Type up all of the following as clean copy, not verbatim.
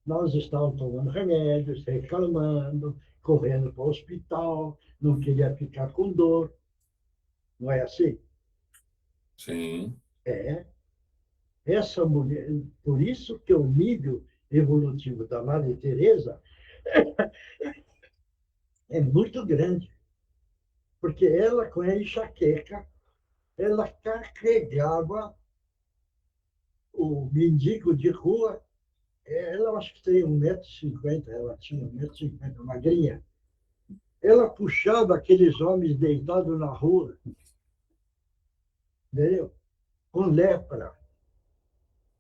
nós estávamos tomando remédios, reclamando, correndo para o hospital, não queria ficar com dor. Não é assim? Sim. É. Essa mulher, por isso que o nível evolutivo da Madre Teresa é muito grande, porque ela, com a enxaqueca, ela carregava o mendigo de rua. Ela acho que tem 1,50 m, ela tinha 1,50 m, magrinha. Ela puxava aqueles homens deitados na rua, entendeu? Com lepra.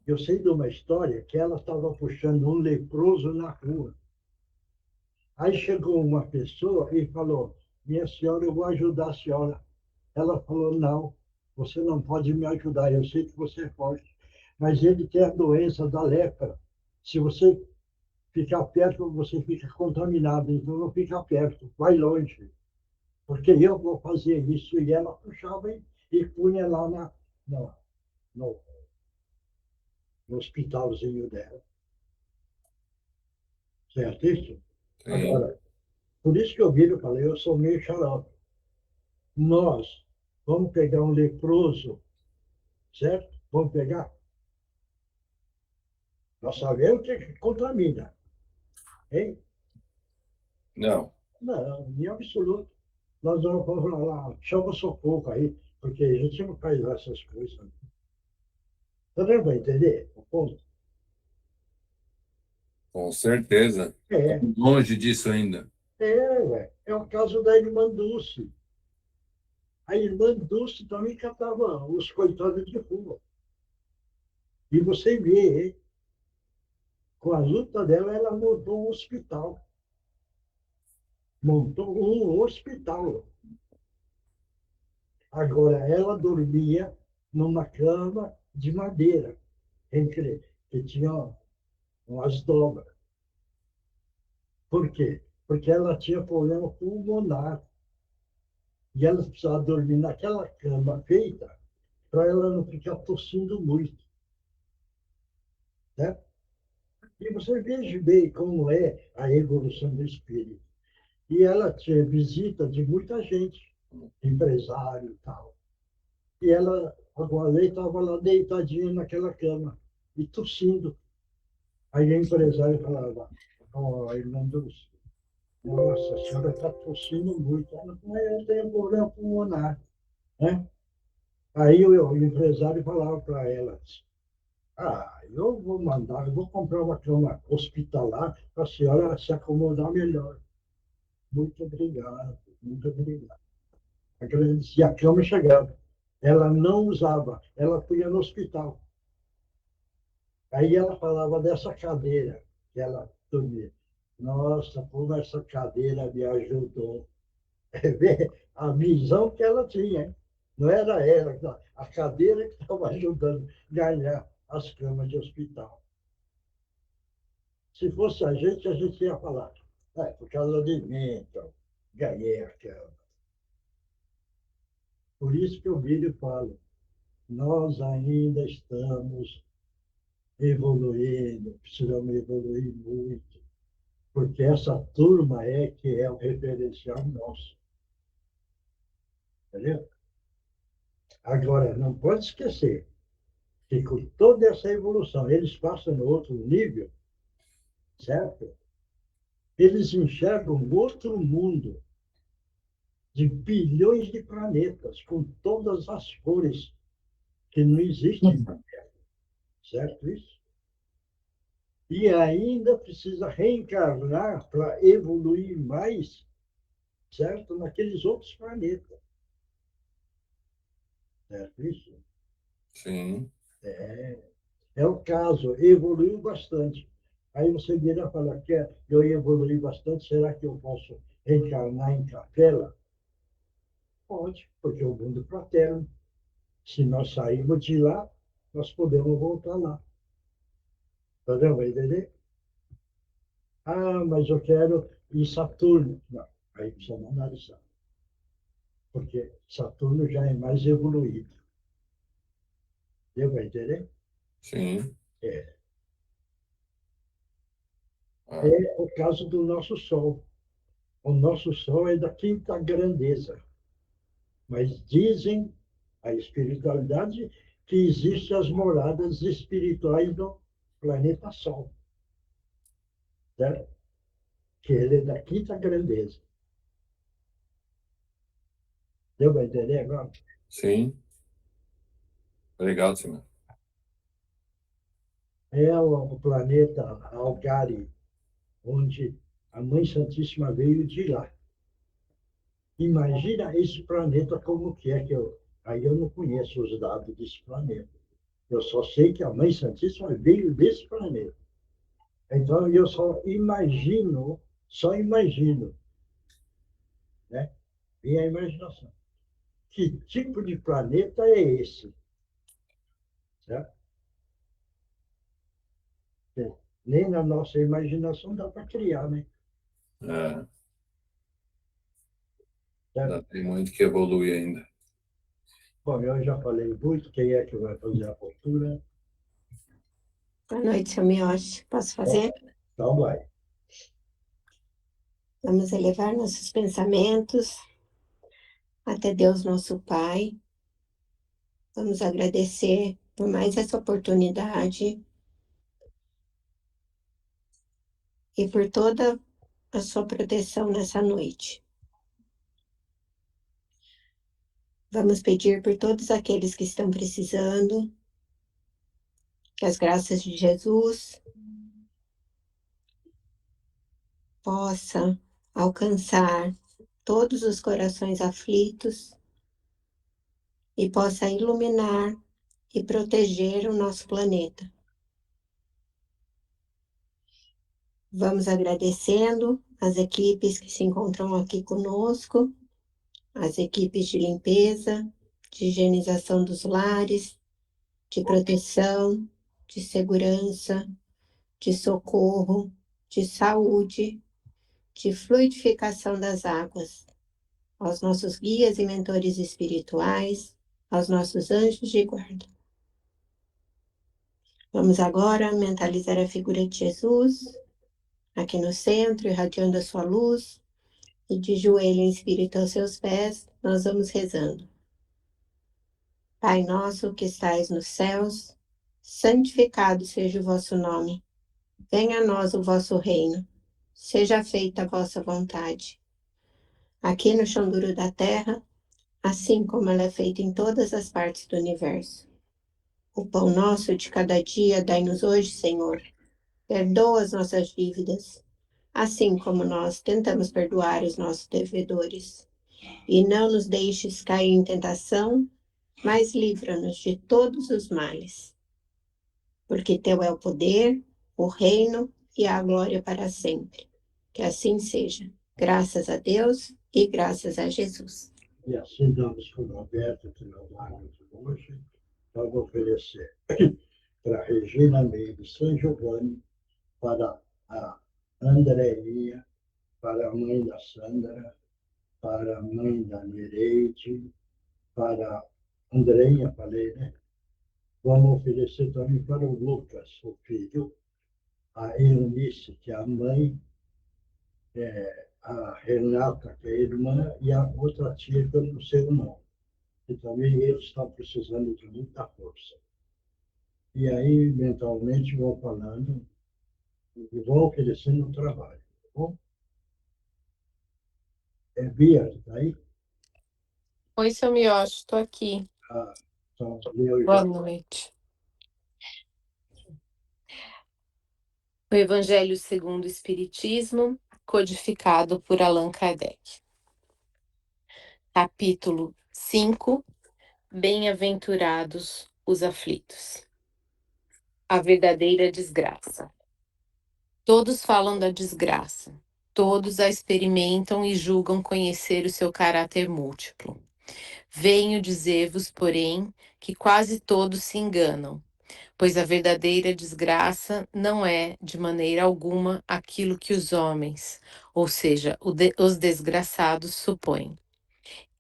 Eu sei de uma história que ela estava puxando um leproso na rua. Aí chegou uma pessoa e falou: Minha senhora, eu vou ajudar a senhora. Ela falou: Não, você não pode me ajudar. Eu sei que você é forte, mas ele tem a doença da lepra. Se você ficar perto, você fica contaminado. Então não fica perto, vai longe, porque eu vou fazer isso. E ela puxava e punha lá no, no, no hospitalzinho dela. Certo isso? Sim. Agora, por isso que eu viro e falei: Eu sou meio xarope. Nós vamos pegar um leproso, certo? Vamos pegar. Nós sabemos que contamina, hein? Não. Não, em absoluto. Nós vamos falar lá, chama socorro aí, porque a gente não faz essas coisas. Você não vai entender o ponto? Com certeza. É, Estamos longe disso ainda. ué. É o caso da irmã Dulce. A irmã Dulce também catava os coitados de rua. E você vê, hein? Com a luta dela, ela montou um hospital. Montou um hospital. Agora, ela dormia numa cama de madeira, entre, que tinha umas dobras. Por quê? Porque ela tinha problema pulmonar. E ela precisava dormir naquela cama feita para ela não ficar tossindo muito. Né? E você veja bem como é a evolução do espírito. E ela tinha visita de muita gente, empresário e tal. E ela, agora, estava lá deitadinha naquela cama e tossindo. Aí o empresário falava: Ó, irmã Dulce, nossa, a senhora está tossindo muito. Ela falou: Eu tenho problema pulmonar. Né? Aí o empresário falava para ela: eu vou mandar, eu vou comprar uma cama hospitalar para a senhora se acomodar melhor. Muito obrigado, muito obrigado. Agradeci. A cama chegava. Ela não usava, ela punha no hospital. Aí ela falava dessa cadeira que ela dormia. Nossa, como essa cadeira me ajudou. A visão que ela tinha, hein? Não era ela, a cadeira que estava ajudando a ganhar as camas de hospital. Se fosse a gente ia falar: por causa de mim, então, ganhei a cama. Por isso que eu viro e falo: nós ainda estamos evoluindo, precisamos evoluir muito, porque essa turma é que é o referencial nosso, entendeu? Agora, não pode esquecer que com toda essa evolução, eles passam no outro nível, certo? Eles enxergam outro mundo de bilhões de planetas, com todas as cores que não existem, certo isso? E ainda precisa reencarnar para evoluir mais, certo? Naqueles outros planetas, certo isso? Sim. É o caso, evoluiu bastante. Aí você vira e fala: eu evolui bastante, será que eu posso reencarnar em capela? Pode, porque o mundo é fraterno. Se nós sairmos de lá, nós podemos voltar lá. Tá vendo? Vai entender? Mas eu quero ir Saturno. Não, aí precisa analisar. Porque Saturno já é mais evoluído. Deu para entender? Sim. É. é o caso do nosso Sol. O nosso Sol é da quinta grandeza. Mas dizem a espiritualidade que existem as moradas espirituais do planeta Sol, certo? Que ele é da quinta grandeza. Deu para entender agora? Sim. Legal, Simão. É o planeta Algari, onde a Mãe Santíssima veio de lá. Imagina esse planeta como que é que eu... Aí eu não conheço os dados desse planeta. Eu só sei que a Mãe Santíssima veio desse planeta. Então eu só imagino, né? E a imaginação. Que tipo de planeta é esse? Certo? Nem na nossa imaginação dá para criar, né? É, ainda Certo? tem muito que evoluir ainda. Bom, eu já falei muito. Quem é que vai fazer a cultura? Boa noite, seu Mioche. Posso fazer? Então vai. Vamos elevar nossos pensamentos até Deus, nosso Pai. Vamos agradecer por mais essa oportunidade e por toda a sua proteção nessa noite. Vamos pedir por todos aqueles que estão precisando, que as graças de Jesus possam alcançar todos os corações aflitos e possa iluminar e proteger o nosso planeta. Vamos agradecendo as equipes que se encontram aqui conosco, as equipes de limpeza, de higienização dos lares, de proteção, de segurança, de socorro, de saúde, de fluidificação das águas, aos nossos guias e mentores espirituais, aos nossos anjos de guarda. Vamos agora mentalizar a figura de Jesus, aqui no centro, irradiando a sua luz, e de joelho em espírito aos seus pés, nós vamos rezando. Pai nosso que estais nos céus, santificado seja o vosso nome. Venha a nós o vosso reino. Seja feita a vossa vontade. Aqui no chão duro da terra, assim como ela é feita em todas as partes do universo. O pão nosso de cada dia dai-nos hoje, Senhor. Perdoa as nossas dívidas, assim como nós tentamos perdoar os nossos devedores. E não nos deixes cair em tentação, mas livra-nos de todos os males. Porque teu é o poder, o reino e a glória para sempre. Que assim seja. Graças a Deus e graças a Jesus. E assim damos por aberto que não dá de hoje. Então, vou oferecer para Regina Meire São Giovanni, para a Andréia, para a mãe da Sandra, para a mãe da Nereide, para a Andréia, falei, né? Vamos oferecer também para o Lucas, o filho, a Eunice, que é a mãe, a Renata, que é a irmã, e a outra tia, que eu não sei o nome. E também eles estão precisando de muita força. E aí, mentalmente, vão falando e vão oferecendo o trabalho. Tá bom? Bia, está aí? Oi, seu Mioche, estou aqui. Então, eu Boa já. noite. O Evangelho segundo o Espiritismo, codificado por Allan Kardec. Capítulo 5. Bem-aventurados os aflitos. A verdadeira desgraça. Todos falam da desgraça. Todos a experimentam e julgam conhecer o seu caráter múltiplo. Venho dizer-vos, porém, que quase todos se enganam, pois a verdadeira desgraça não é, de maneira alguma, aquilo que os homens, ou seja, os desgraçados, supõem.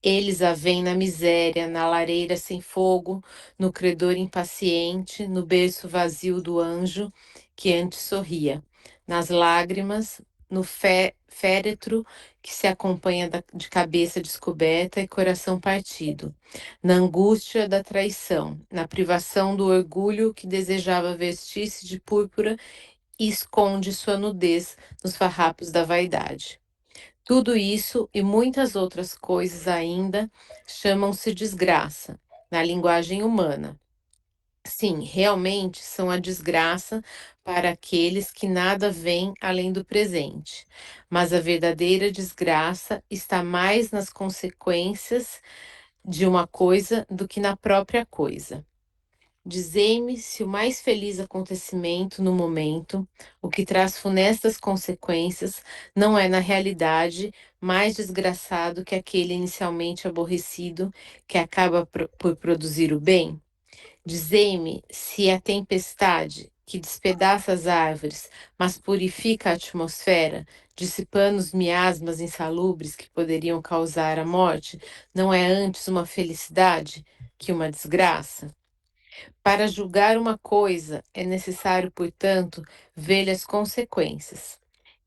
Eles a veem na miséria, na lareira sem fogo, no credor impaciente, no berço vazio do anjo, que antes sorria, nas lágrimas, no féretro que se acompanha de cabeça descoberta e coração partido, na angústia da traição, na privação do orgulho que desejava vestir-se de púrpura e esconde sua nudez nos farrapos da vaidade. Tudo isso e muitas outras coisas ainda chamam-se desgraça, na linguagem humana. Sim, realmente são a desgraça para aqueles que nada veem além do presente. Mas a verdadeira desgraça está mais nas consequências de uma coisa do que na própria coisa. Dizei-me se o mais feliz acontecimento no momento, o que traz funestas consequências, não é na realidade mais desgraçado que aquele inicialmente aborrecido que acaba por produzir o bem? Dizei-me se a tempestade, que despedaça as árvores, mas purifica a atmosfera, dissipando os miasmas insalubres que poderiam causar a morte, não é antes uma felicidade que uma desgraça? Para julgar uma coisa, é necessário, portanto, ver as consequências.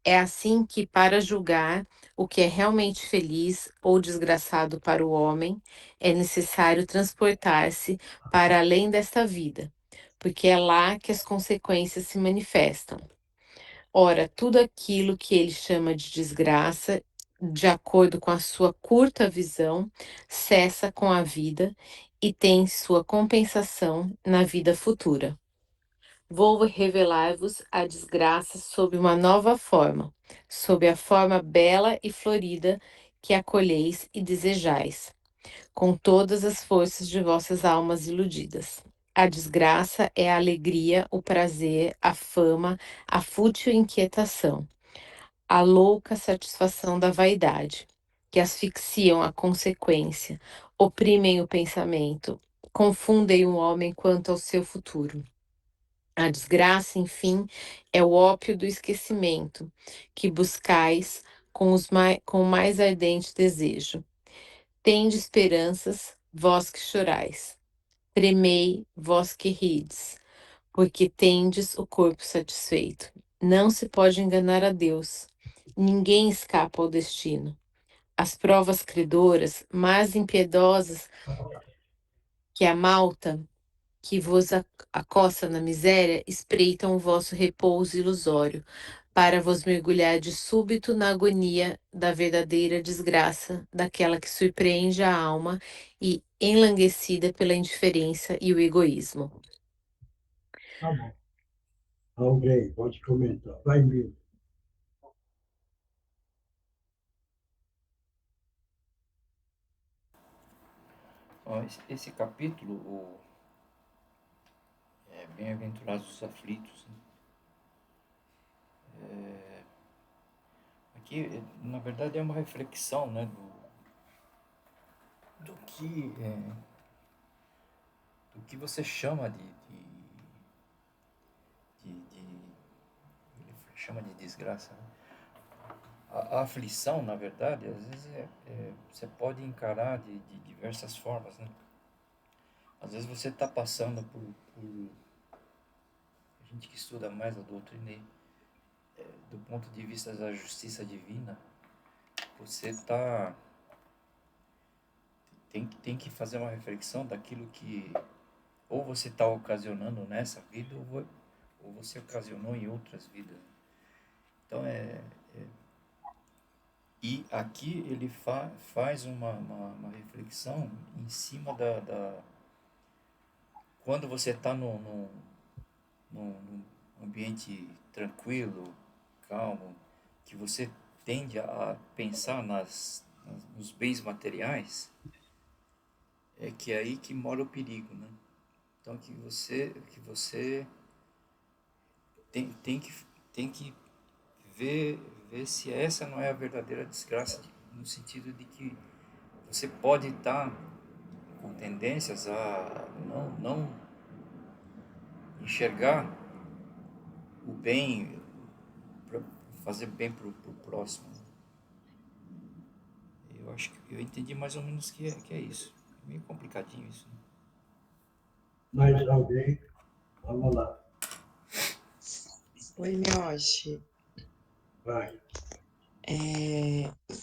É assim que, para julgar o que é realmente feliz ou desgraçado para o homem, é necessário transportar-se para além desta vida, porque é lá que as consequências se manifestam. Ora, tudo aquilo que ele chama de desgraça, de acordo com a sua curta visão, cessa com a vida e tem sua compensação na vida futura. Vou revelar-vos a desgraça sob uma nova forma, sob a forma bela e florida que acolheis e desejais, com todas as forças de vossas almas iludidas. A desgraça é a alegria, o prazer, a fama, a fútil inquietação, a louca satisfação da vaidade, que asfixiam a consequência, oprimem o pensamento, confundem o homem quanto ao seu futuro. A desgraça, enfim, é o ópio do esquecimento, que buscais com o mais ardente desejo. Tende esperanças, vós que chorais. Tremei, vós que rides, porque tendes o corpo satisfeito. Não se pode enganar a Deus. Ninguém escapa ao destino. As provas credoras, mais impiedosas que a malta, que vos acossa na miséria, espreitam o vosso repouso ilusório, para vos mergulhar de súbito na agonia da verdadeira desgraça, daquela que surpreende a alma e enlanguecida pela indiferença e o egoísmo. Tá bom. Alguém pode comentar. Vai, Milton. Ó, esse capítulo, Bem-aventurados os aflitos, né? Aqui, na verdade, é uma reflexão, né, do que você chama ele chama de desgraça, né? A aflição, na verdade, às vezes você pode encarar de diversas formas, né? Às vezes você está passando por a gente que estuda mais a doutrina, do ponto de vista da justiça divina, você tem que fazer uma reflexão daquilo que ou você está ocasionando nessa vida ou você ocasionou em outras vidas. Então e aqui ele faz uma reflexão em cima quando você está num ambiente tranquilo, calmo, que você tende a pensar nos bens materiais, é que é aí que mora o perigo, né? Então que você tem que ver se essa não é a verdadeira desgraça, no sentido de que você pode estar com tendências a não enxergar o bem, fazer bem para o próximo. Eu acho que eu entendi mais ou menos que é isso. É meio complicadinho isso, né? Mais alguém? Vamos lá. Oi, Mioshi. Vai.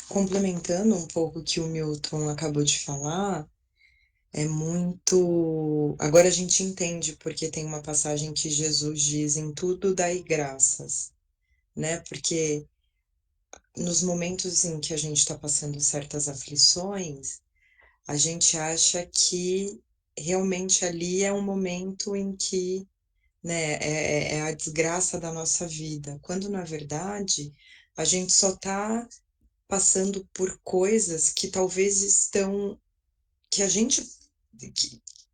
Complementando um pouco o que o Milton acabou de falar, é muito. Agora a gente entende porque tem uma passagem que Jesus diz: em tudo dai graças, né? Porque nos momentos em que a gente está passando certas aflições, a gente acha que realmente ali é um momento em que, né, é a desgraça da nossa vida, quando na verdade a gente só está passando por coisas que talvez estão, que a gente,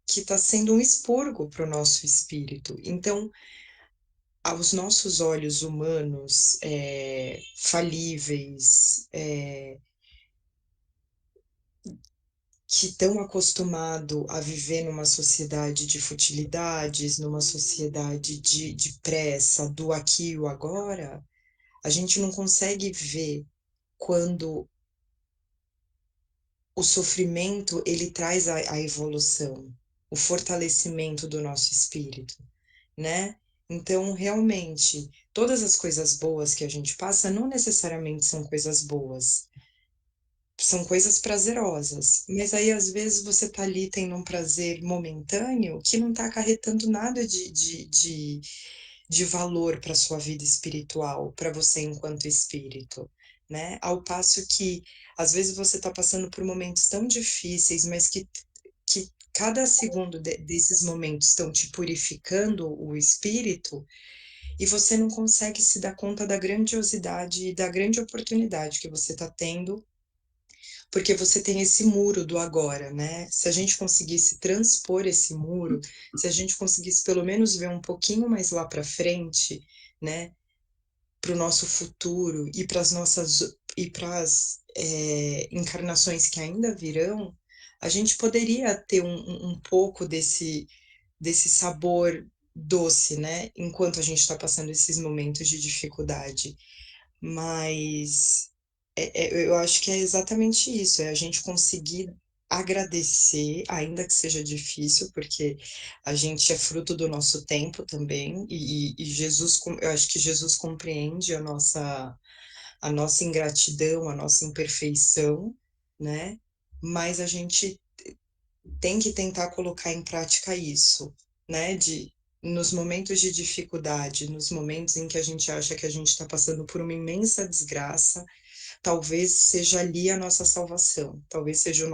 que está sendo um expurgo para o nosso espírito. Então, aos nossos olhos humanos, falíveis, que estão acostumados a viver numa sociedade de futilidades, numa sociedade de pressa, do aqui e o agora, a gente não consegue ver quando o sofrimento ele traz a evolução, o fortalecimento do nosso espírito, né? Então, realmente, todas as coisas boas que a gente passa não necessariamente são coisas boas, são coisas prazerosas, mas aí às vezes você tá ali tendo um prazer momentâneo que não tá acarretando nada de valor para sua vida espiritual, para você enquanto espírito, né? Ao passo que às vezes você tá passando por momentos tão difíceis, mas que cada segundo desses momentos estão te purificando o espírito e você não consegue se dar conta da grandiosidade e da grande oportunidade que você está tendo porque você tem esse muro do agora, né? Se a gente conseguisse transpor esse muro, se a gente conseguisse pelo menos ver um pouquinho mais lá para frente, né? Para o nosso futuro e para as nossas e para as encarnações que ainda virão, a gente poderia ter um pouco desse sabor doce, né? Enquanto a gente está passando esses momentos de dificuldade. Mas eu acho que é exatamente isso, é a gente conseguir agradecer, ainda que seja difícil, porque a gente é fruto do nosso tempo também, e Jesus, eu acho que Jesus compreende a nossa ingratidão, a nossa imperfeição, né? Mas a gente tem que tentar colocar em prática isso, né? Nos momentos de dificuldade, nos momentos em que a gente acha que a gente está passando por uma imensa desgraça, talvez seja ali a nossa salvação, talvez seja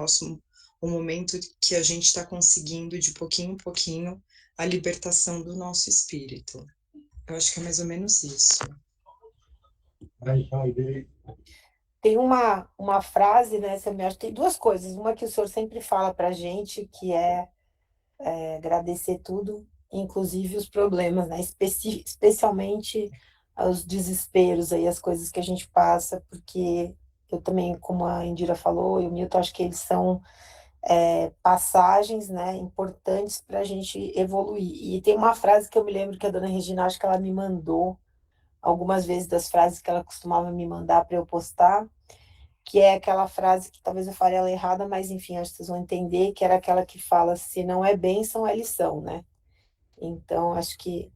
o momento que a gente está conseguindo, de pouquinho em pouquinho, a libertação do nosso espírito. Eu acho que é mais ou menos isso. Mais alguém? Tem uma frase, né, Samir? Acho que tem duas coisas. Uma que o senhor sempre fala para a gente, que é agradecer tudo, inclusive os problemas, né? Especialmente os desesperos aí, as coisas que a gente passa, porque eu também, como a Indira falou, e o Milton, acho que eles são passagens, né, importantes para a gente evoluir. E tem uma frase que eu me lembro que a dona Regina, acho que ela me mandou algumas vezes das frases que ela costumava me mandar para eu postar, que é aquela frase que talvez eu fale ela errada, mas enfim, acho que vocês vão entender, que era aquela que fala, se não é bênção, é lição, né? Então, acho que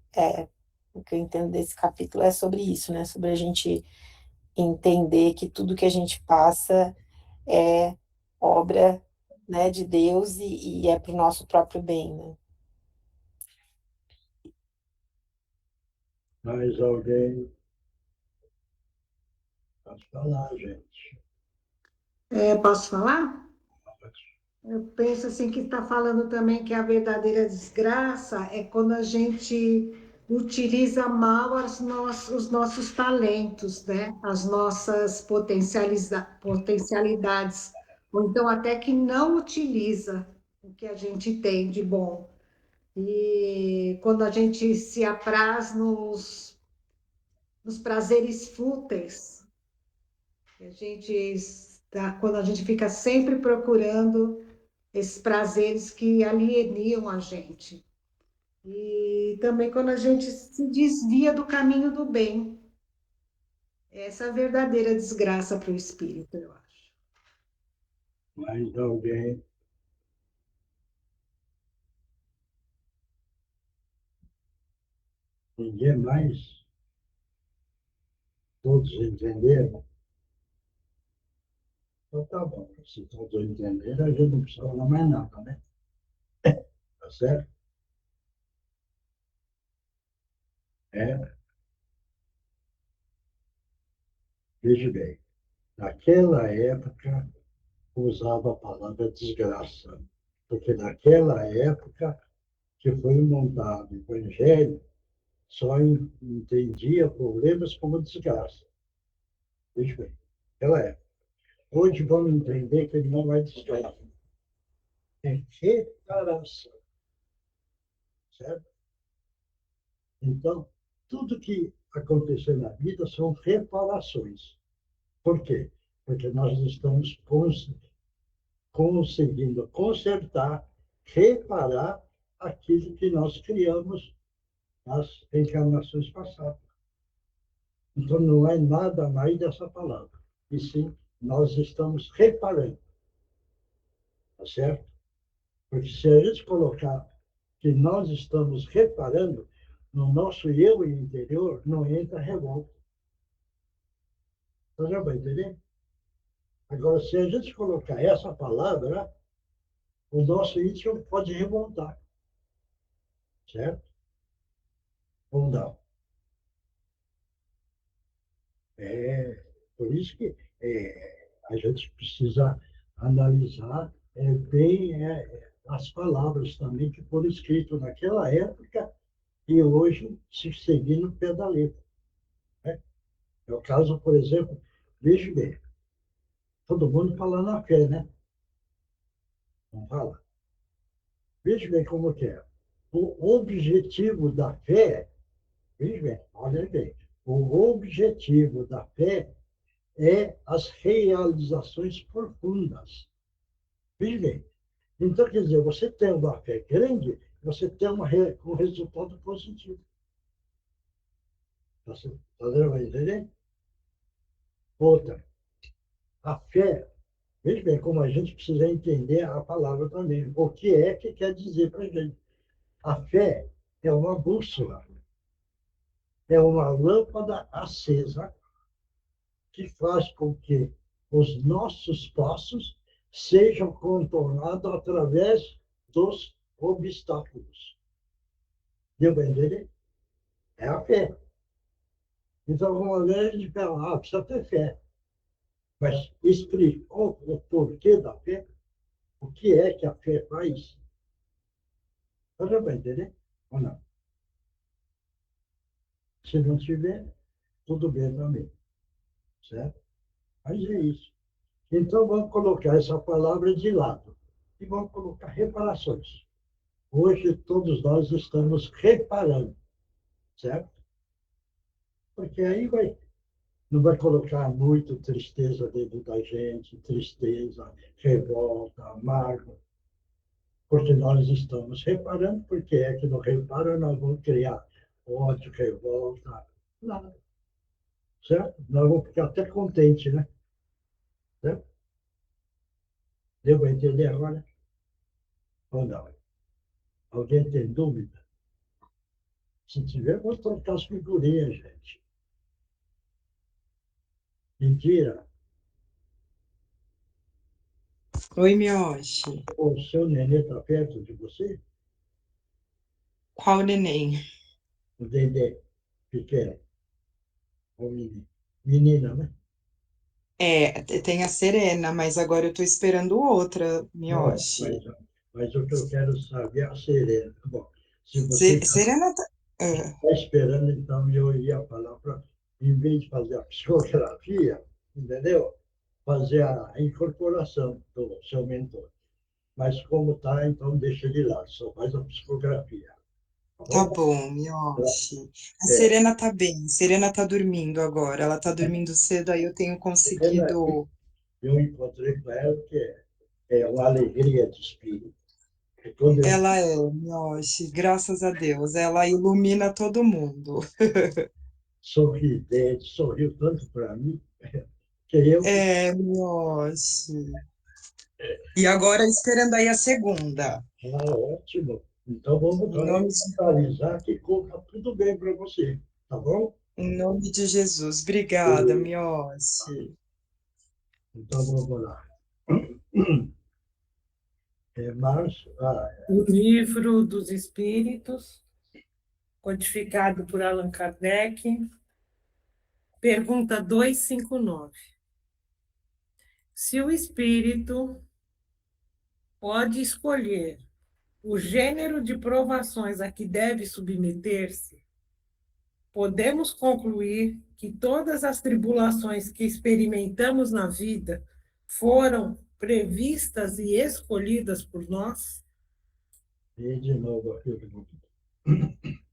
o que eu entendo desse capítulo é sobre isso, né? Sobre a gente entender que tudo que a gente passa é obra, né, de Deus e é para o nosso próprio bem, né? Mais alguém? Pode falar, gente. Posso falar? Eu penso assim que está falando também que a verdadeira desgraça é quando a gente utiliza mal os nossos talentos, né? As nossas potencialidades, ou então até que não utiliza o que a gente tem de bom. E quando a gente se apraz nos prazeres fúteis, quando a gente fica sempre procurando esses prazeres que alienam a gente. E também quando a gente se desvia do caminho do bem. Essa é a verdadeira desgraça para o espírito, eu acho. Mais alguém? Ninguém mais? Todos entenderam? Então tá bom. Se todos entenderam, a gente não precisa falar mais nada, né? Tá certo? É, veja bem. Naquela época, usava a palavra desgraça, porque naquela época que foi montado o Evangelho, só entendia problemas como desgraça. Veja bem, naquela época. Hoje vamos entender que ele não é desgraça, é reparação, certo? Então, tudo que aconteceu na vida são reparações. Por quê? Porque nós estamos conseguindo consertar, reparar aquilo que nós criamos nas encarnações passadas. Então, não é nada mais dessa palavra. E sim, nós estamos reparando. Tá certo? Porque se a gente colocar que nós estamos reparando, no nosso eu interior não entra revolta. Você já vai entender? Agora, se a gente colocar essa palavra, o nosso íntimo pode revoltar. Certo? Ou não? É, por isso que a gente precisa analisar bem as palavras também que foram escritas naquela época e hoje se seguir no pé da letra. Né? É o caso, por exemplo, veja bem, todo mundo fala na fé, né? Não fala? Veja bem como que é. O objetivo da fé, veja bem, olha bem, o objetivo da fé é as realizações profundas. Veja bem. Então, quer dizer, você tem uma fé grande, você tem um resultado positivo. Você vai entender? Outra, a fé, veja bem como a gente precisa entender a palavra também. O que é que quer dizer para a gente? A fé é uma bússola, é uma lâmpada acesa que faz com que os nossos passos sejam contornados através dos obstáculos. Deu para entender? É a fé. Então, alguma vez a gente fala, precisa ter fé. Mas explica o porquê da fé, o que é que a fé faz. Você vai entender? Ou não? Se não tiver, tudo bem também. Certo? Mas é isso. Então, vamos colocar essa palavra de lado. E vamos colocar reparações. Hoje, todos nós estamos reparando. Certo? Porque aí não vai colocar muito tristeza dentro da gente, tristeza, revolta, amargo, porque nós estamos reparando, porque é que não repara, nós vamos criar ódio, revolta, nada. Certo? Nós vamos ficar até contentes, né? Certo? Deu para entender agora? Ou não? Alguém tem dúvida? Se tiver, vou trocar as figurinhas, gente. Mentira. Oi, Mioshi. O seu nenê está perto de você? Qual neném? O Dendê, pequeno. O menino. Menina, né? Tem a Serena, mas agora eu tô esperando outra, Não, Mioshi. mas o que eu quero saber é a Serena. Bom, se você Serena tá... está esperando, então eu ia falar para, em vez de fazer a psicografia, entendeu? Fazer a incorporação do seu mentor. Mas como está, então deixa de lado, só faz a psicografia. Tá Tá bom? bom, Mioshi. A É, Serena tá bem, Serena tá dormindo agora. Ela tá dormindo cedo, aí eu tenho Serena, conseguido. eu encontrei com ela, que é uma alegria de espírito. E quando eu Ela é, Mioshi, graças a Deus. Ela ilumina todo mundo. sorridente, sorriu tanto para mim, que eu Mioshi. E agora esperando aí a segunda. ótimo. Então vamos Em nome de... mentalizar que corra tudo bem para você, tá bom? Em nome de Jesus. Obrigada, Miosse. Então, vamos lá. Março, O Livro dos Espíritos, codificado por Allan Kardec, pergunta 259. Se o espírito pode escolher o gênero de provações a que deve submeter-se, podemos concluir que todas as tribulações que experimentamos na vida foram previstas e escolhidas por nós? e de novo a pergunta.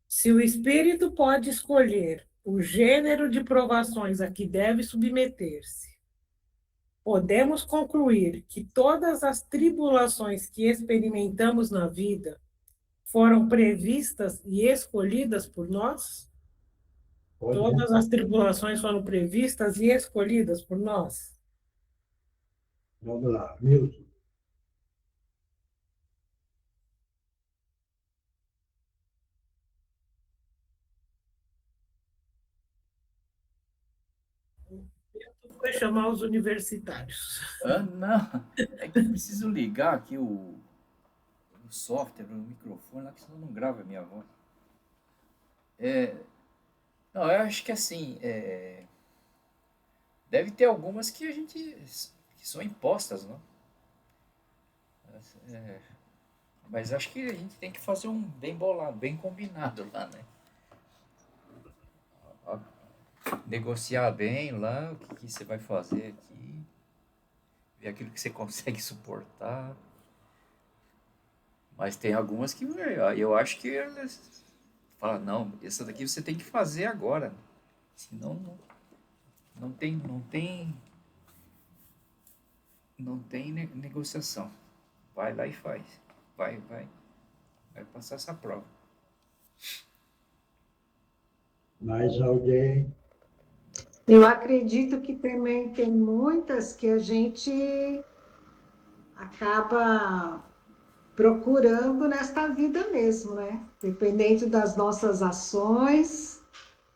Se o espírito pode escolher o gênero de provações a que deve submeter-se, podemos concluir que todas as tribulações que experimentamos na vida foram previstas e escolhidas por nós? Todas as tribulações foram previstas e escolhidas por nós? Vamos lá, Milton. Foi chamar os universitários. Não, é que eu preciso ligar aqui o software, o microfone, lá, que senão não grava a minha voz. Não, eu acho que assim, deve ter algumas que que são impostas, não? Mas acho que a gente tem que fazer um bem bolado, bem combinado lá, né? Negociar bem lá o que você vai fazer aqui, ver aquilo que você consegue suportar. Mas tem algumas que eu acho que elas falam, não, essa daqui você tem que fazer agora, senão não tem negociação. Vai lá e faz. Vai passar essa prova. Mais alguém? Eu acredito que também tem muitas que a gente acaba procurando nesta vida mesmo, né? Dependendo das nossas ações,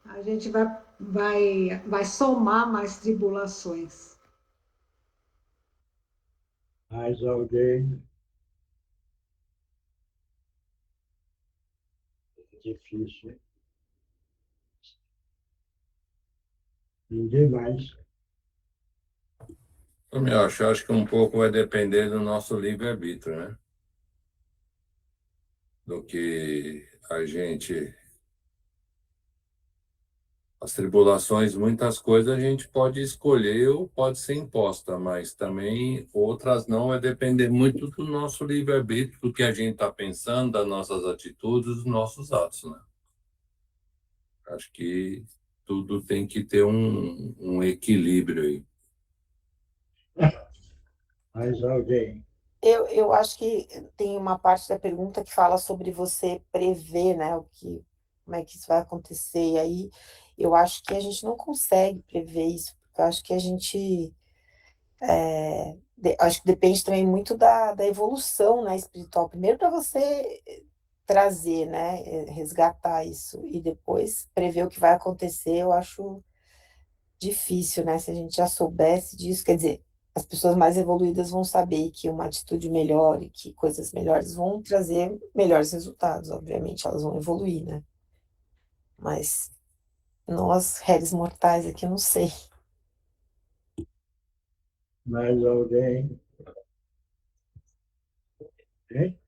a gente vai somar mais tribulações. Mais alguém? Difícil. Ninguém mais. Eu acho que um pouco vai depender do nosso livre-arbítrio, né? Do que a gente... As tribulações, muitas coisas a gente pode escolher ou pode ser imposta, mas também outras não, vai depender muito do nosso livre-arbítrio, do que a gente está pensando, das nossas atitudes, dos nossos atos, né? Acho que tudo tem que ter um equilíbrio aí. Mais alguém? Eu acho que tem uma parte da pergunta que fala sobre você prever, né, como é que isso vai acontecer, e aí eu acho que a gente não consegue prever isso, porque eu acho que a gente, acho que depende também muito da evolução, né, espiritual, primeiro para você trazer, né, resgatar isso, e depois prever o que vai acontecer, eu acho difícil, né? Se a gente já soubesse disso, quer dizer, as pessoas mais evoluídas vão saber que uma atitude melhor e que coisas melhores vão trazer melhores resultados, obviamente, elas vão evoluir, né? Mas nós, réis mortais aqui, não sei. Mais alguém? Hein?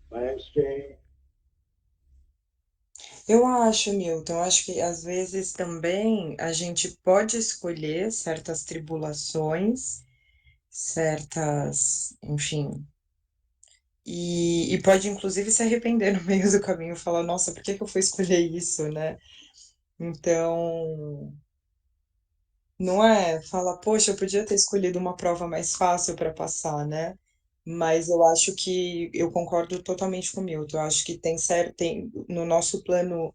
Mais quem? Eu acho, Milton, eu acho que às vezes também a gente pode escolher certas tribulações, certas, enfim, e pode inclusive se arrepender no meio do caminho e falar, nossa, por que que eu fui escolher isso, né? Então, não é? Fala, poxa, eu podia ter escolhido uma prova mais fácil para passar, né? Mas eu acho que eu concordo totalmente com o Milton. Eu acho que tem no nosso plano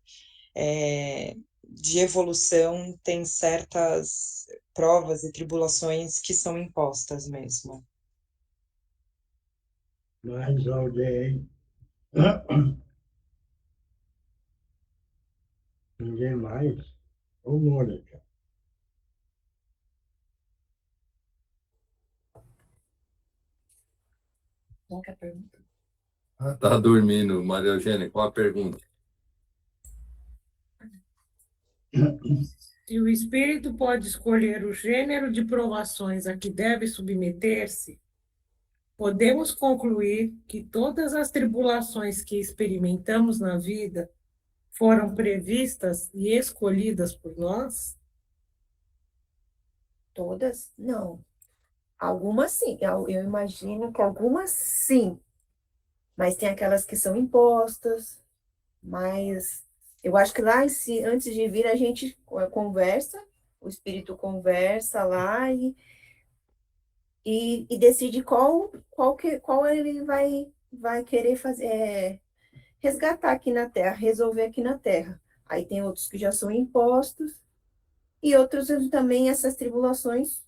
de evolução, tem certas provas e tribulações que são impostas mesmo. Mais alguém? Ninguém mais? Ô, Mônica. Qual que é a pergunta? Tá dormindo, Maria Eugênia. Qual a pergunta? Se o espírito pode escolher o gênero de provações a que deve submeter-se, podemos concluir que todas as tribulações que experimentamos na vida foram previstas e escolhidas por nós? Todas? Não. Algumas sim. Eu imagino que algumas sim. Mas tem aquelas que são impostas. Mas eu acho que lá, antes de vir, a gente conversa, o espírito conversa lá e decide qual ele vai querer fazer, resgatar aqui na Terra, resolver aqui na Terra. Aí tem outros que já são impostos, e outros também, essas tribulações,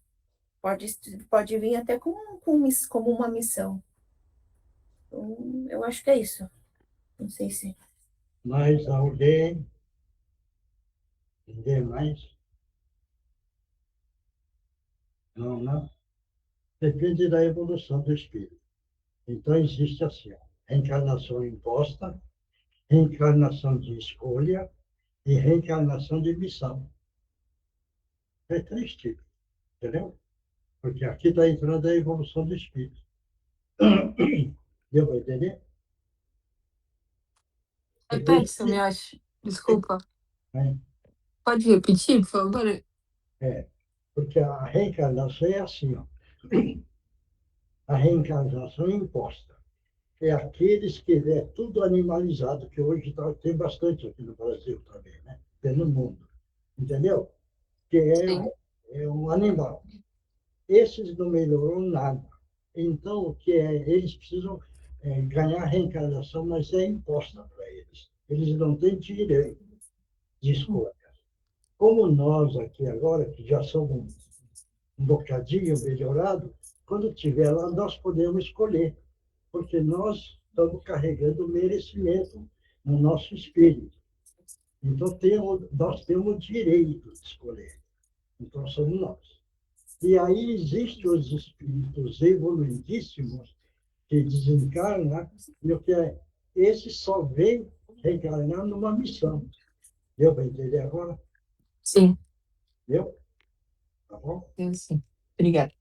pode vir até como uma missão. Então, eu acho que é isso. Não sei se... Mais alguém? Ninguém mais? Não, não. Depende da evolução do espírito. Então, existe assim, ó, reencarnação imposta, reencarnação de escolha e reencarnação de missão. É 3 tipos, entendeu? Porque aqui está entrando a evolução do espírito. Deu para entender? Repete, você me acha? Desculpa. É, Pode repetir, por favor? porque a reencarnação é assim, ó. A reencarnação é imposta. É aqueles que é tudo animalizado, que hoje tem bastante aqui no Brasil também, né? Tem no mundo. Entendeu? Que Sim. é um animal. Esses não melhoram nada. Então, o que é? Eles precisam ganhar reencarnação, mas é imposta para eles. Eles não têm direito de escolha. Como nós aqui agora, que já somos um bocadinho melhorado, quando tiver lá, nós podemos escolher, porque nós estamos carregando merecimento no nosso espírito. Então, nós temos o direito de escolher. Então, somos nós. E aí existem os espíritos evoluidíssimos que desencarnam, e o que é? Esse só vem reencarnar numa missão. Deu para entender agora? Sim. Deu? Tá bom? Sim. Obrigada.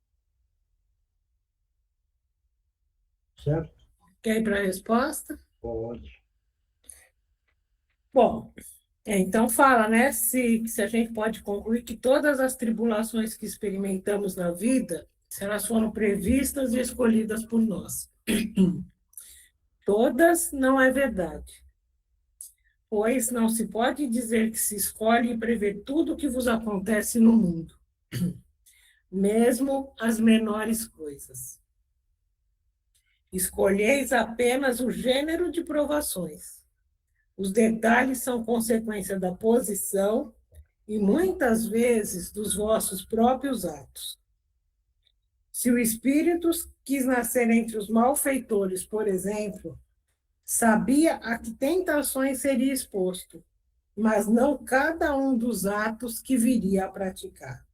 Certo? Quer ir para a resposta? Pode. Bom, então fala, né? Se a gente pode concluir que todas as tribulações que experimentamos na vida, se elas foram previstas e escolhidas por nós. Todas não é verdade. Pois não se pode dizer que se escolhe e prevê tudo o que vos acontece no mundo, mesmo as menores coisas. Escolheis apenas o gênero de provações. Os detalhes são consequência da posição e, muitas vezes, dos vossos próprios atos. Se o espírito quis nascer entre os malfeitores, por exemplo, sabia a que tentações seria exposto, mas não cada um dos atos que viria a praticar.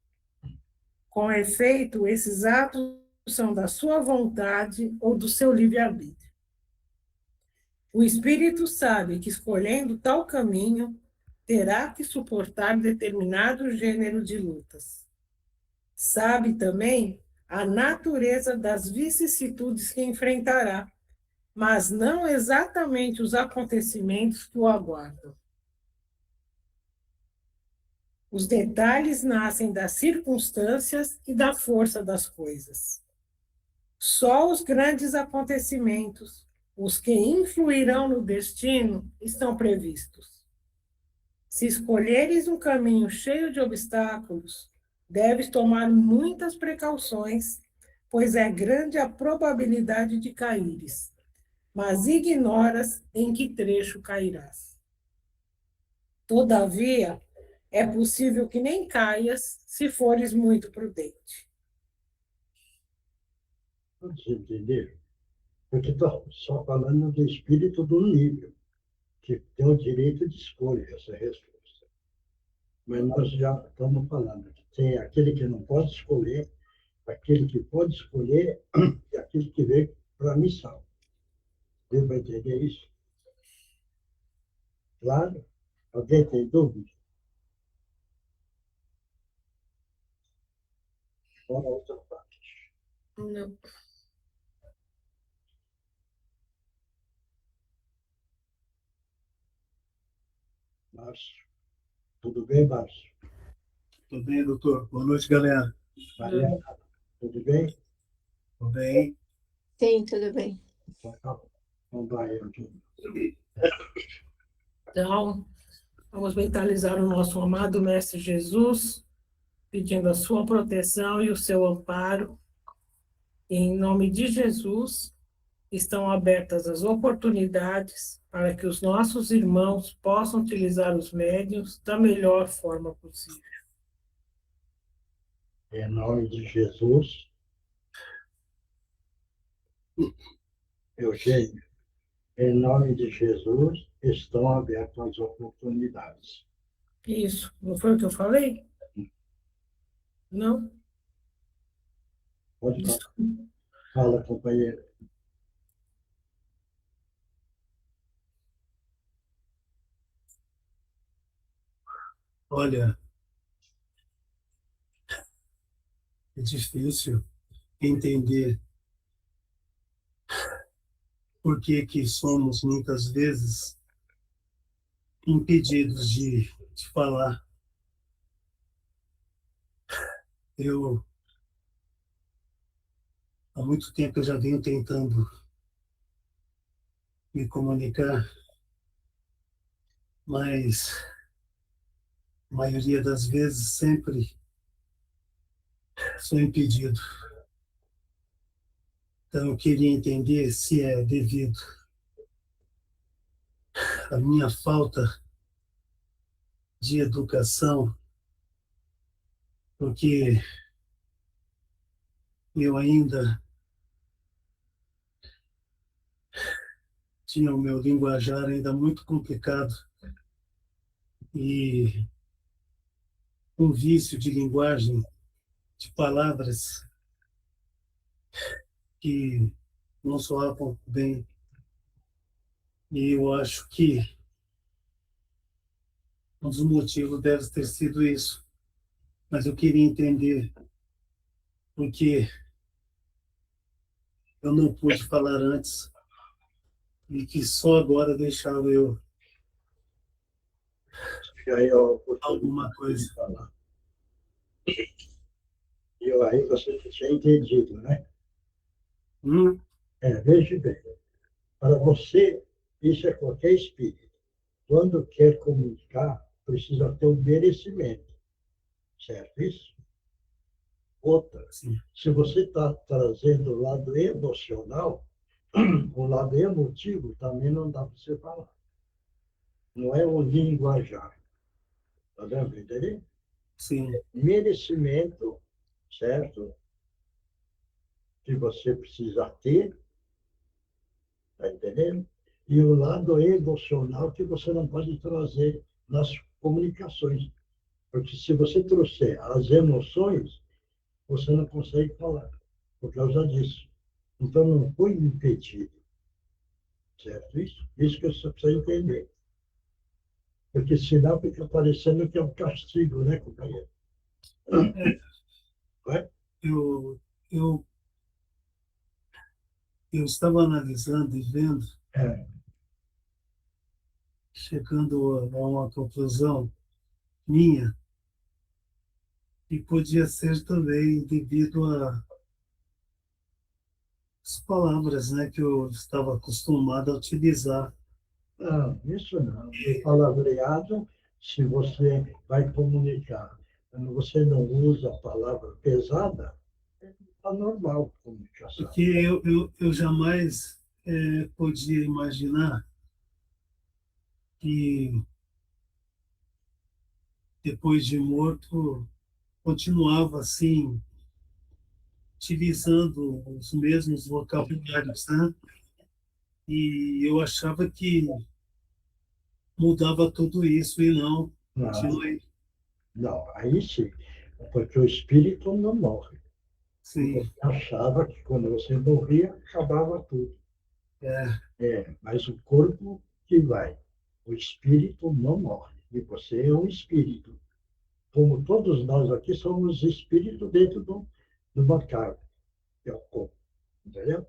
Com efeito, esses atos são da sua vontade ou do seu livre-arbítrio. O espírito sabe que, escolhendo tal caminho, terá que suportar determinado gênero de lutas. Sabe também a natureza das vicissitudes que enfrentará, mas não exatamente os acontecimentos que o aguardam. Os detalhes nascem das circunstâncias e da força das coisas. Só os grandes acontecimentos, os que influirão no destino, estão previstos. Se escolheres um caminho cheio de obstáculos, deves tomar muitas precauções, pois é grande a probabilidade de caíres, mas ignoras em que trecho cairás. Todavia, é possível que nem caias se fores muito prudente. Vocês entenderam? Porque estou só falando do espírito do nível, que tem o direito de escolha, essa resposta. Mas nós já estamos falando que tem aquele que não pode escolher, aquele que pode escolher e aquele que veio para a missão. Deu para entender isso? Claro? Alguém tem dúvida? Fora a outra parte. Não. Márcio. Tudo bem, Márcio? Tudo bem, doutor? Boa noite, galera. Mariana, tudo bem? Tudo bem? Sim, tudo bem. Vamos lá, eu aqui. Então, vamos mentalizar o nosso amado Mestre Jesus, pedindo a sua proteção e o seu amparo. E, em nome de Jesus, estão abertas as oportunidades para que os nossos irmãos possam utilizar os médiuns da melhor forma possível. Em nome de Jesus, Eugênio, em nome de Jesus, estão abertas as oportunidades. Isso, não foi o que eu falei? Não? Pode falar. Fala, companheiro. Olha, é difícil entender por que somos, muitas vezes, impedidos de falar. Eu, há muito tempo, eu já venho tentando me comunicar, mas a maioria das vezes sempre sou impedido. Então, eu queria entender se é devido à minha falta de educação, porque eu ainda tinha o meu linguajar ainda muito complicado e um vício de linguagem, de palavras que não soavam bem. E eu acho que um dos motivos deve ter sido isso. Mas eu queria entender por que eu não pude falar antes e que só agora deixava eu Já é alguma coisa. falar. E aí você tinha entendido, né? Veja bem, para você, isso é qualquer espírito. Quando quer comunicar, precisa ter um merecimento. Certo isso? Outra, Sim. se você está trazendo o lado emocional, o lado emotivo também não dá para você falar. Não é o linguajar. Está dando para entender? Sim. Merecimento, certo? Que você precisa ter, está entendendo? E o lado emocional que você não pode trazer nas comunicações. Porque se você trouxer as emoções, você não consegue falar, por causa disso. Então, não foi impedido. Certo? Isso que você precisa entender. Porque senão fica parecendo que é um castigo, né, companheiro? É? Eu estava analisando e vendo, chegando a uma conclusão minha, e podia ser também devido às palavras, né, que eu estava acostumado a utilizar. Não, isso não. Palavreado, se você vai comunicar, quando você não usa a palavra pesada, é normal a comunicação. Porque eu jamais podia imaginar que depois de morto, continuava assim, utilizando os mesmos vocabulários, né? E eu achava que mudava tudo isso, e não, Não, continuei. não, aí sim, porque o espírito não morre. Sim, Você achava que quando você morria, acabava tudo. Mas o corpo que vai. O espírito não morre. E você é um espírito. Como todos nós aqui somos espírito dentro de uma carne, que é o corpo. Entendeu?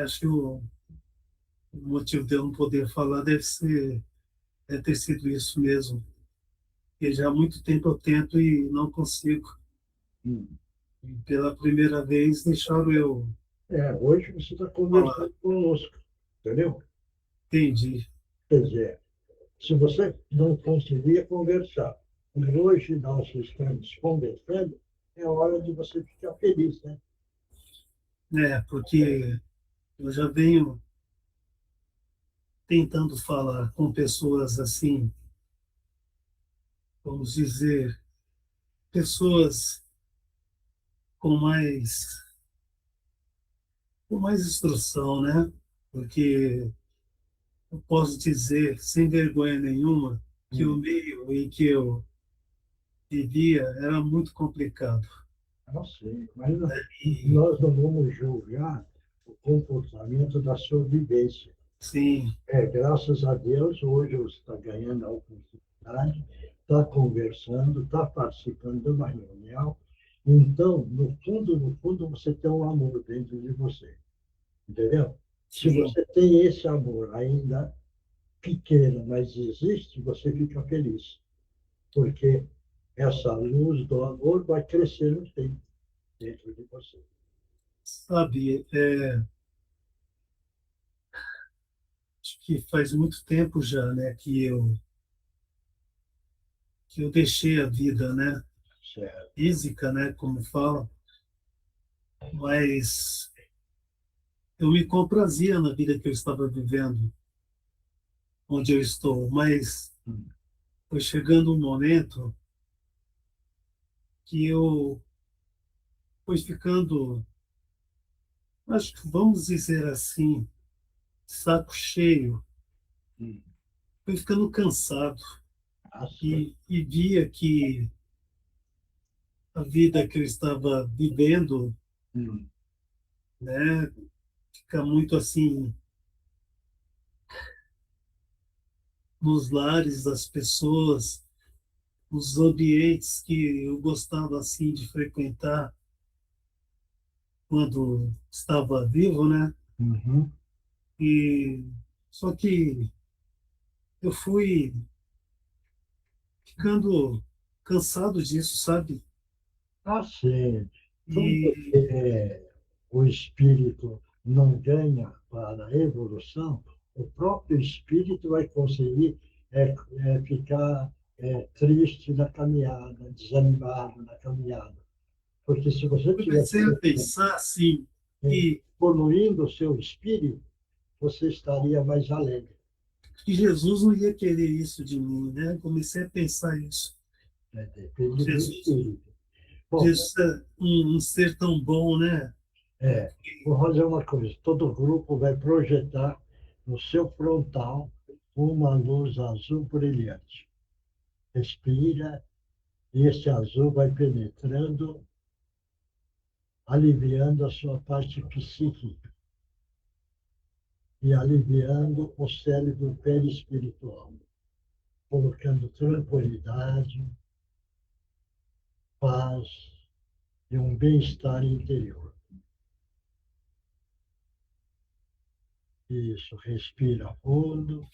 acho que o motivo de eu não poder falar deve ter sido isso mesmo. Porque já há muito tempo eu tento e não consigo. Hum. E pela primeira vez deixaram eu Hoje você está falar. conversando conosco. Entendeu? Entendi. Quer dizer, se você não conseguia conversar, e hoje nós estamos conversando, é hora de você ficar feliz, né? Porque eu já venho tentando falar com pessoas assim, vamos dizer, pessoas com mais instrução, né? Porque eu posso dizer, sem vergonha nenhuma, que o meio em que eu vivia era muito complicado. Não sei, mas E, nós não vamos julgar o comportamento da sua vivência. sim, Graças a Deus, hoje você está ganhando a oportunidade, está conversando, está participando de uma reunião. Então, no fundo, você tem um amor dentro de você. Entendeu? Se sim, você tem esse amor ainda pequeno, mas existe, você fica feliz. Porque essa luz do amor vai crescer no tempo dentro de você. sabe, acho que faz muito tempo já, né, que eu deixei a vida, né, Certo. física, né, como fala, mas eu me comprazia na vida que eu estava vivendo, onde eu estou, mas foi chegando um momento que eu fui ficando, acho que vamos dizer assim, saco cheio, fui ficando cansado e via que a vida que eu estava vivendo, né, fica muito assim nos lares das pessoas, nos ambientes que eu gostava assim de frequentar quando estava vivo, né? Uhum. E só que eu fui ficando cansado disso, sabe? Sim. Tudo E que o espírito não ganha para a evolução, o próprio espírito vai conseguir ficar triste na caminhada, desanimado na caminhada. Porque se você tiver comecei a pensar assim que poluindo o seu espírito, você estaria mais alegre. Jesus não ia querer isso de mim, né? Comecei a pensar isso. Depende do Jesus, espírito. Bom, Jesus é um ser tão bom, né? vou fazer uma coisa. Todo grupo vai projetar no seu frontal uma luz azul brilhante. Respira e esse azul vai penetrando, aliviando a sua parte psíquica e aliviando o cérebro perispiritual, colocando tranquilidade, paz e um bem-estar interior. Isso, respira fundo.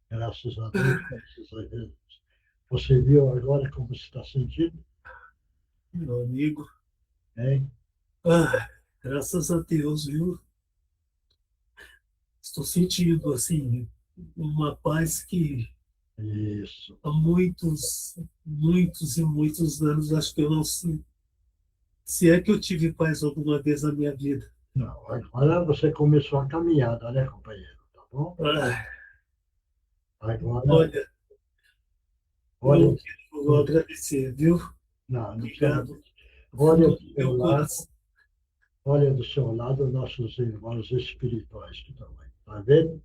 Graças a Deus, graças a Deus. Você viu agora como se está sentindo? Meu amigo. Hein? Graças a Deus, viu? Estou sentindo, assim, uma paz que Isso. há muitos, muitos e muitos anos acho que eu não sinto. Se é que eu tive paz alguma vez na minha vida. Não, agora você começou a caminhada, né, companheiro? Tá bom? Agora, Olha, Olha, Eu quero agradecer, viu? não, Obrigado. olha Fundo do do seu meu lado, coração. olha do seu lado nossos irmãos espirituais que estão aí. Está vendo?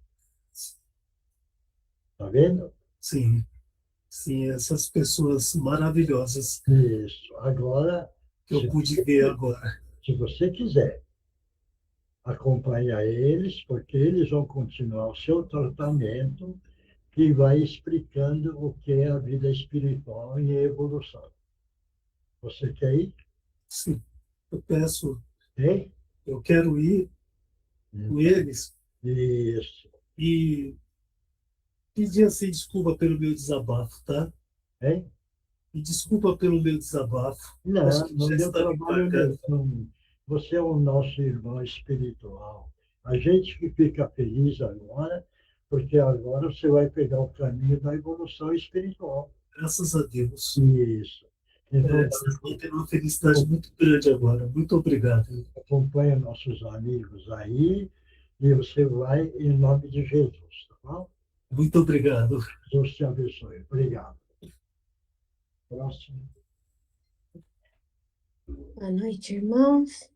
Está vendo? Sim, sim, essas pessoas maravilhosas Isso. Agora, que eu pude ver agora. se você quiser, acompanha eles, porque eles vão continuar o seu tratamento que vai explicando o que é a vida espiritual em evolução. Você quer ir? Sim, eu peço, Hein? eu quero ir com eles Isso. e pedir assim desculpa pelo meu desabafo, tá? Hein? E desculpa pelo meu desabafo. Acho Não, que não já deu estava trabalho embargado. nenhum. Você é o nosso irmão espiritual. A gente que fica feliz agora, porque agora você vai pegar o caminho da evolução espiritual. Graças a Deus. Isso. Então, Vocês vão ter uma felicidade muito grande agora. Muito obrigado. acompanha nossos amigos aí e você vai em nome de Jesus, tá bom? Muito obrigado. Deus te abençoe. Obrigado. Próximo. Boa noite, irmãos.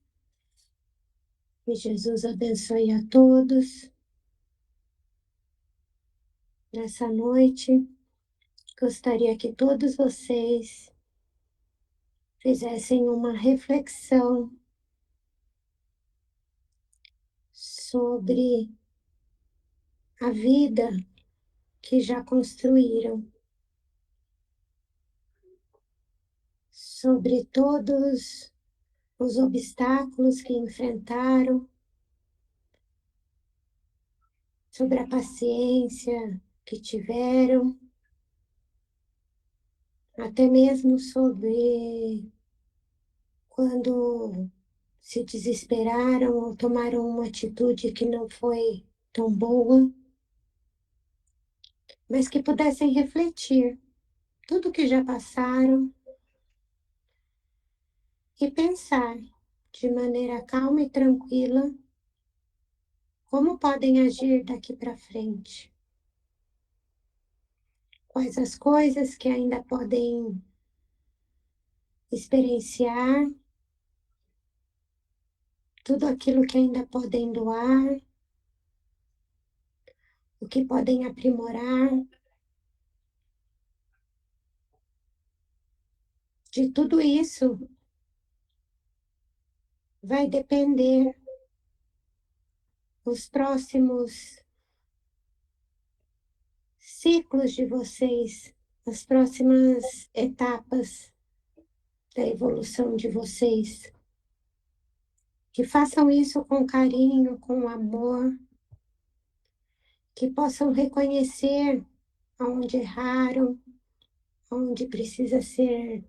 Que Jesus abençoe a todos. Nessa noite, gostaria que todos vocês fizessem uma reflexão sobre a vida que já construíram, sobre todos os obstáculos que enfrentaram, sobre a paciência que tiveram, até mesmo sobre quando se desesperaram ou tomaram uma atitude que não foi tão boa, mas que pudessem refletir tudo que já passaram e pensar de maneira calma e tranquila como podem agir daqui para frente. Quais as coisas que ainda podem experienciar, tudo aquilo que ainda podem doar, o que podem aprimorar. De tudo isso vai depender os próximos ciclos de vocês, as próximas etapas da evolução de vocês. Que façam isso com carinho, com amor, que possam reconhecer onde erraram, onde precisa ser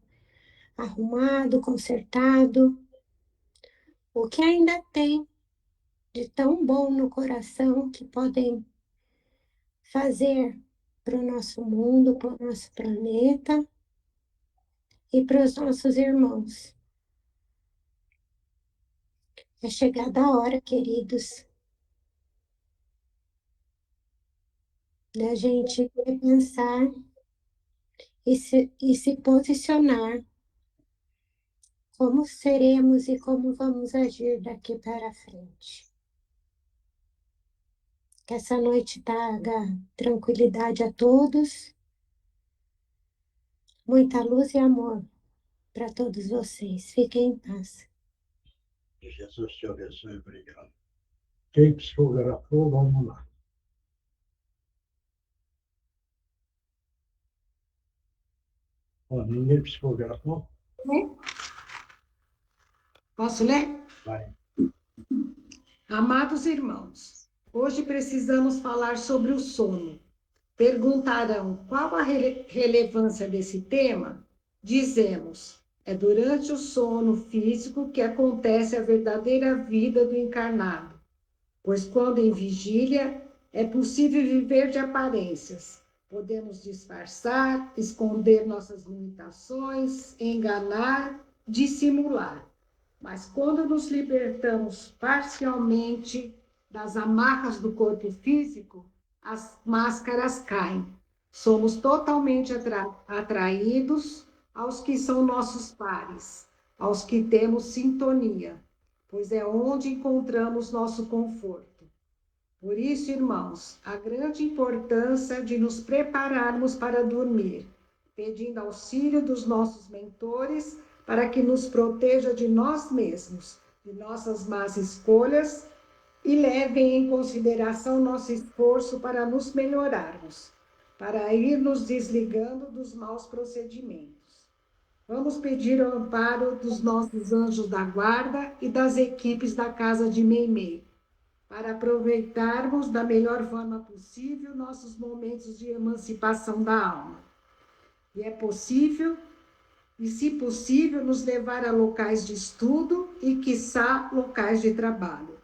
arrumado, consertado, o que ainda tem de tão bom no coração que podem fazer para o nosso mundo, para o nosso planeta e para os nossos irmãos. É chegada a hora, queridos, da gente repensar e se posicionar como seremos e como vamos agir daqui para frente. Que essa noite traga tranquilidade a todos, muita luz e amor para todos vocês. Fiquem em paz. Jesus te abençoe. Obrigado. Quem psicografou, vamos lá. Ó, ninguém psicografou? Posso ler? Vai. Amados irmãos, hoje precisamos falar sobre o sono. Perguntarão qual a relevância desse tema? Dizemos, é durante o sono físico que acontece a verdadeira vida do encarnado, pois quando em vigília é possível viver de aparências. Podemos disfarçar, esconder nossas limitações, enganar, dissimular. Mas quando nos libertamos parcialmente das amarras do corpo físico, as máscaras caem. Somos totalmente atraídos aos que são nossos pares, aos que temos sintonia, pois é onde encontramos nosso conforto. Por isso, irmãos, a grande importância de nos prepararmos para dormir, pedindo auxílio dos nossos mentores para que nos proteja de nós mesmos, de nossas más escolhas e levem em consideração nosso esforço para nos melhorarmos, para ir nos desligando dos maus procedimentos. Vamos pedir o amparo dos nossos anjos da guarda e das equipes da Casa de Meimei, para aproveitarmos da melhor forma possível nossos momentos de emancipação da alma. E é possível, e se possível, nos levar a locais de estudo e, quiçá, locais de trabalho.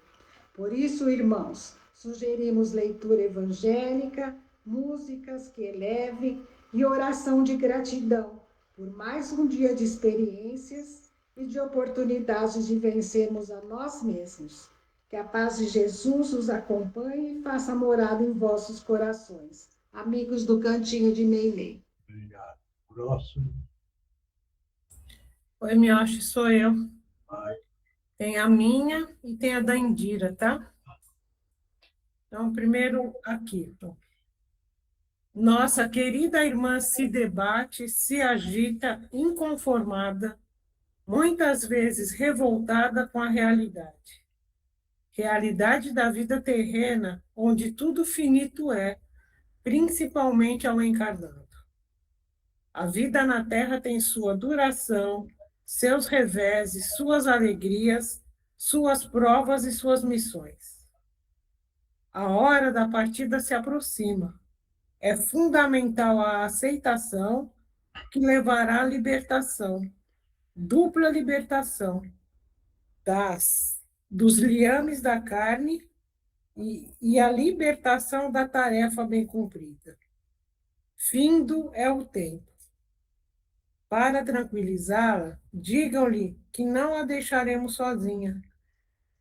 Por isso, irmãos, sugerimos leitura evangélica, músicas que elevem e oração de gratidão por mais um dia de experiências e de oportunidades de vencermos a nós mesmos. Que a paz de Jesus os acompanhe e faça morada em vossos corações. Amigos do Cantinho de Meimei. Obrigado. Próximo. Oi, Mioche, sou eu. Vai. Tem a minha e tem a da Indira, tá? Então, primeiro aqui. Nossa querida irmã se debate, se agita, inconformada, muitas vezes revoltada com a realidade. Realidade da vida terrena, onde tudo finito é, principalmente ao encarnado. A vida na Terra tem sua duração, seus reveses, suas alegrias, suas provas e suas missões. A hora da partida se aproxima. É fundamental a aceitação que levará à libertação, dupla libertação, dos liames da carne e a libertação da tarefa bem cumprida. Findo é o tempo. Para tranquilizá-la, digam-lhe que não a deixaremos sozinha.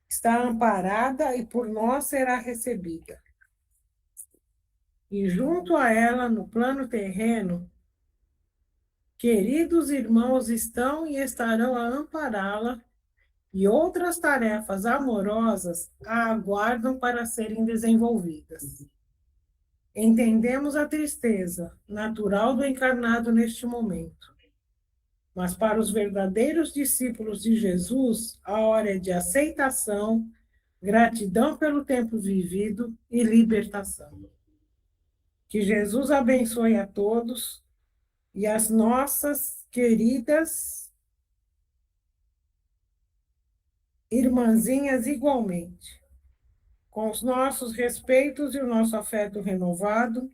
Está amparada e por nós será recebida. E junto a ela, no plano terreno, queridos irmãos estão e estarão a ampará-la, e outras tarefas amorosas a aguardam para serem desenvolvidas. Entendemos a tristeza natural do encarnado neste momento, mas para os verdadeiros discípulos de Jesus, a hora é de aceitação, gratidão pelo tempo vivido e libertação. Que Jesus abençoe a todos e as nossas queridas irmãzinhas igualmente. Com os nossos respeitos e o nosso afeto renovado,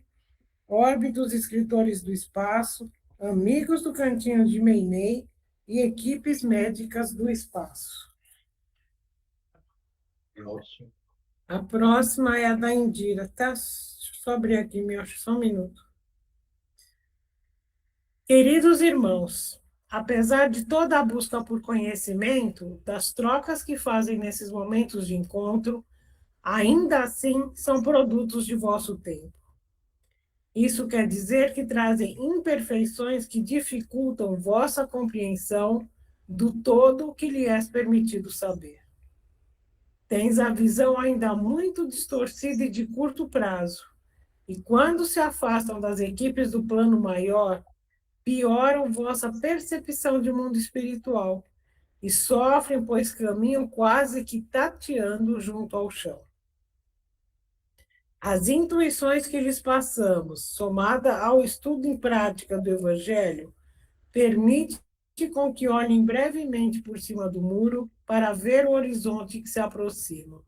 orbe dos escritores do espaço, amigos do Cantinho de Meimei e equipes médicas do espaço. Próximo. A próxima é a da Indira, tá? Deixa eu só abrir aqui, só um minuto. Queridos irmãos, apesar de toda a busca por conhecimento, das trocas que fazem nesses momentos de encontro, ainda assim são produtos de vosso tempo. Isso quer dizer que trazem imperfeições que dificultam vossa compreensão do todo que lhe é permitido saber. Tens a visão ainda muito distorcida e de curto prazo, e quando se afastam das equipes do plano maior, pioram vossa percepção de mundo espiritual e sofrem, pois caminham quase que tateando junto ao chão. As intuições que lhes passamos, somada ao estudo em prática do Evangelho, permite com que olhem brevemente por cima do muro para ver o horizonte que se aproxima.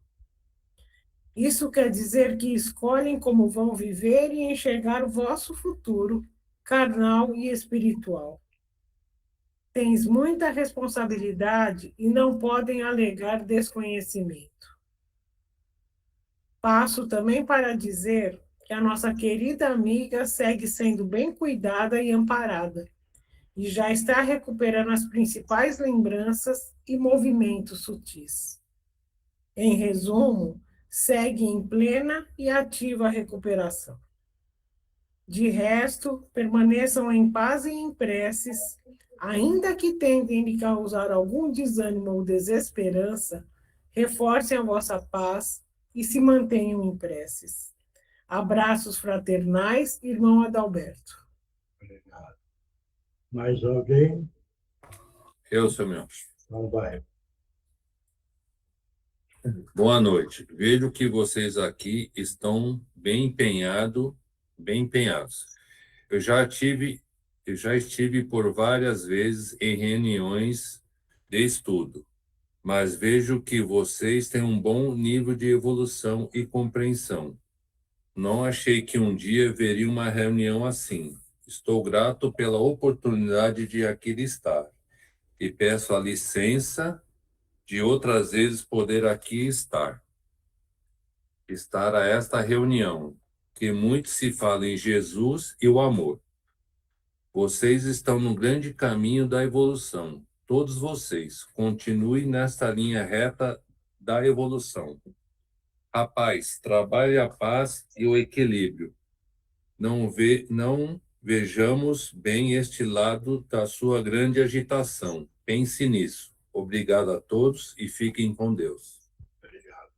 Isso quer dizer que escolhem como vão viver e enxergar o vosso futuro, carnal e espiritual. Tens muita responsabilidade e não podem alegar desconhecimento. Passo também para dizer que a nossa querida amiga segue sendo bem cuidada e amparada, e já está recuperando as principais lembranças e movimentos sutis. Em resumo, segue em plena e ativa recuperação. De resto, permaneçam em paz e em preces, ainda que tentem lhe causar algum desânimo ou desesperança, reforcem a vossa paz e se mantenham em preces. Abraços fraternais, irmão Adalberto. Obrigado. Mais alguém? Eu, seu meu. Não vai. Boa noite. Vejo que vocês aqui estão bem empenhados. Eu já estive por várias vezes em reuniões de estudo, mas vejo que vocês têm um bom nível de evolução e compreensão. Não achei que um dia veria uma reunião assim. Estou grato pela oportunidade de aqui estar e peço a licença de outras vezes poder aqui estar a esta reunião, que muito se fala em Jesus e o amor. Vocês estão no grande caminho da evolução. Todos vocês, continuem nesta linha reta da evolução. Rapaz, trabalhe a paz e o equilíbrio. Não vejamos bem este lado da sua grande agitação. Pense nisso. Obrigado a todos e fiquem com Deus. Obrigado.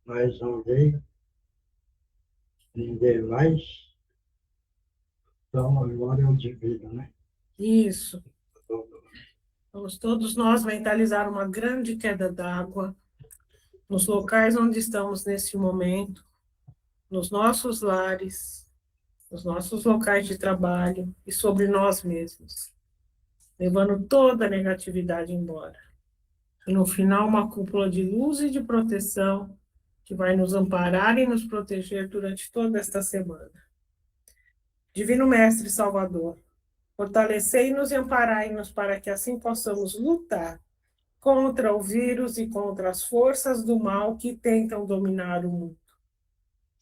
Mais alguém? Ninguém mais? Então, agora eu divido, né? Isso. Vamos todos nós mentalizar uma grande queda d'água nos locais onde estamos nesse momento, nos nossos lares, nos nossos locais de trabalho e sobre nós mesmos, levando toda a negatividade embora. E no final, uma cúpula de luz e de proteção que vai nos amparar e nos proteger durante toda esta semana. Divino Mestre Salvador, fortalecei-nos e amparai-nos para que assim possamos lutar contra o vírus e contra as forças do mal que tentam dominar o mundo.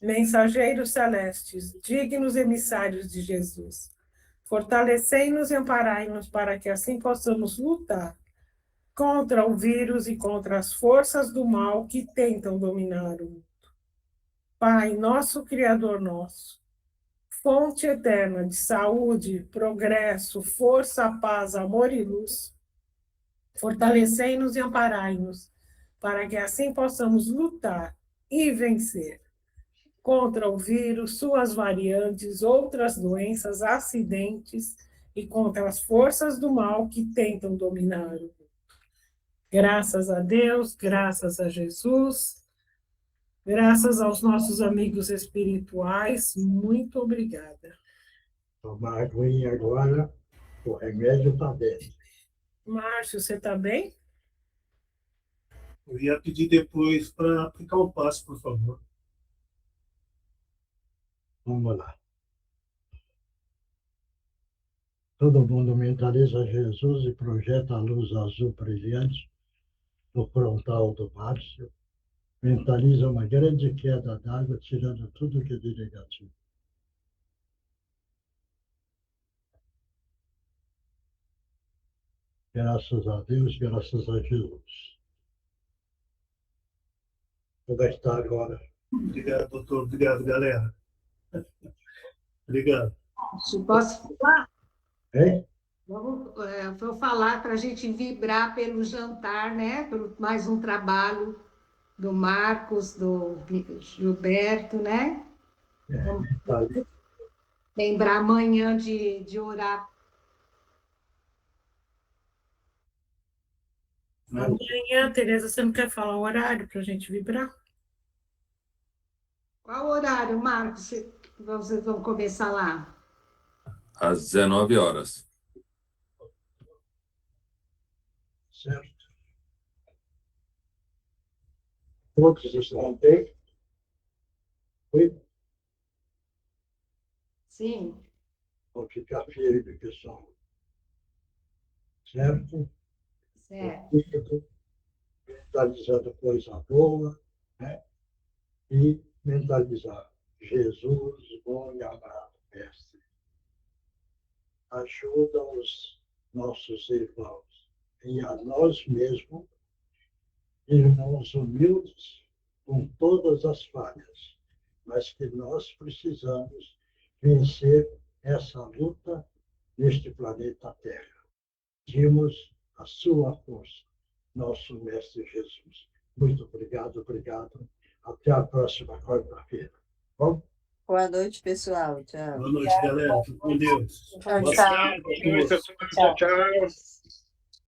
Mensageiros celestes, dignos emissários de Jesus, fortalecei-nos e amparai-nos para que assim possamos lutar contra o vírus e contra as forças do mal que tentam dominar o mundo. Pai, nosso Criador nosso, fonte eterna de saúde, progresso, força, paz, amor e luz, fortalecei-nos e amparai-nos, para que assim possamos lutar e vencer contra o vírus, suas variantes, outras doenças, acidentes e contra as forças do mal que tentam dominar o mundo. Graças a Deus, graças a Jesus, graças aos nossos amigos espirituais, muito obrigada. Tomar aguinha agora, o remédio está dentro. Márcio, você está bem? Eu ia pedir depois para aplicar o passo, por favor. Vamos lá. Todo mundo mentaliza Jesus e projeta a luz azul brilhante no frontal do Márcio. Mentaliza uma grande queda d'água, tirando tudo que é de negativo. Graças a Deus, graças a Jesus. Vou gastar agora. Obrigado, doutor. Obrigado, galera. Obrigado. Posso falar? Hein? Vou falar para a gente vibrar pelo jantar, né? Por mais um trabalho do Marcos, do Gilberto, né? Tá ali. Lembrar amanhã de orar. Amanhã, Tereza, você não quer falar o horário para a gente vibrar? Qual horário, Marcos, vocês vão começar lá? Às 19 horas. Certo? Todos estão bem? Oi? Sim. Vou ficar firme, pessoal. Certo? Certo. Mentalizando coisa boa, né? E mentalizar Jesus, bom e amado Mestre. Ajuda os nossos irmãos e a nós mesmos, irmãos humildes, com todas as falhas, mas que nós precisamos vencer essa luta neste planeta Terra. Pedimos a sua força, nosso Mestre Jesus. Muito obrigado, obrigado. Até a próxima quarta-feira. Bom? Boa noite, pessoal. Tchau. Boa noite, galera. Fique com Deus. Tchau, Boa tchau. tarde a todos. Tchau, tchau.